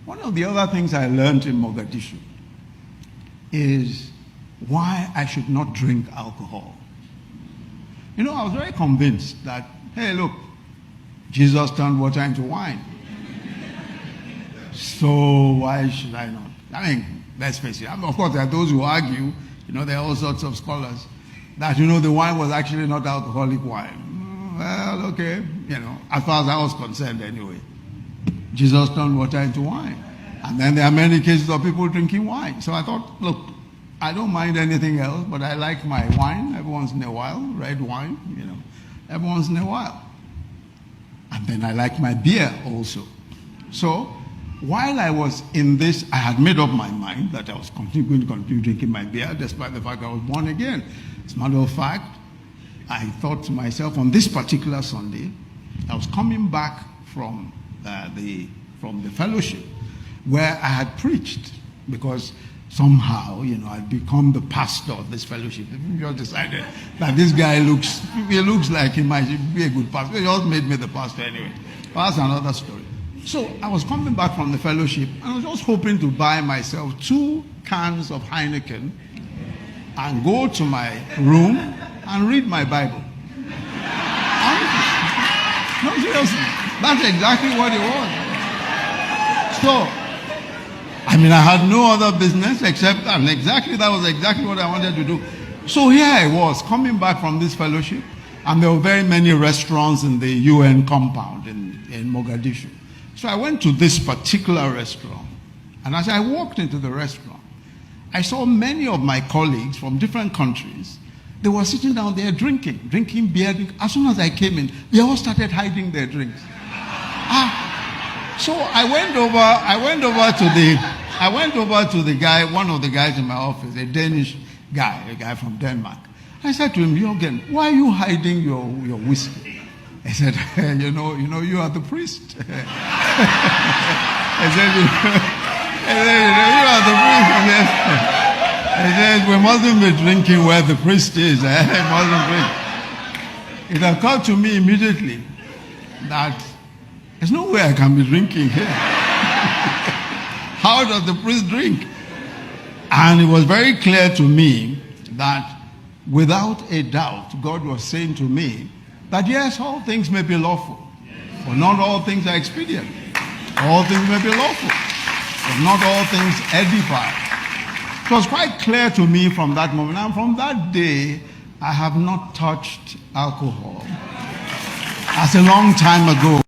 One of the other things I learned in Mogadishu is why I should not drink alcohol. You know, I was very convinced that, hey, look, Jesus turned water into wine. So why should I not? I mean, let's face it. Of course, there are those who argue, there are all sorts of scholars, that, the wine was actually not alcoholic wine. Well, okay, as far as I was concerned anyway. Jesus turned water into wine. And then there are many cases of people drinking wine. So I thought, look, I don't mind anything else, but I like my wine every once in a while, red wine, every once in a while. And then I like my beer also. So while I was in this, I had made up my mind that I was going to continue drinking my beer, despite the fact I was born again. As a matter of fact, I thought to myself, on this particular Sunday, I was coming back from the fellowship where I had preached, because somehow, I'd become the pastor of this fellowship. We just decided that this guy looks like he might be a good pastor. He just made me the pastor anyway. But that's another story. So I was coming back from the fellowship, and I was just hoping to buy myself 2 cans of Heineken and go to my room and read my Bible. No, seriously. That's exactly what it was. So, I had no other business except that. That was exactly what I wanted to do. So here I was, coming back from this fellowship, and there were very many restaurants in the UN compound in Mogadishu. So I went to this particular restaurant, and as I walked into the restaurant, I saw many of my colleagues from different countries. They were sitting down there drinking beer. As soon as I came in, they all started hiding their drinks. So I went over to the guy, one of the guys in my office, a Danish guy, a guy from Denmark. I said to him, Jürgen, why are you hiding your whiskey? He said, you are the priest. I said, you are the priest. He said, we mustn't be drinking where the priest is. It occurred to me immediately that there's no way I can be drinking here. How does the priest drink? And it was very clear to me that without a doubt, God was saying to me that yes, all things may be lawful, but not all things are expedient. All things may be lawful, but not all things edify. It was quite clear to me from that moment. And from that day, I have not touched alcohol. That's a long time ago.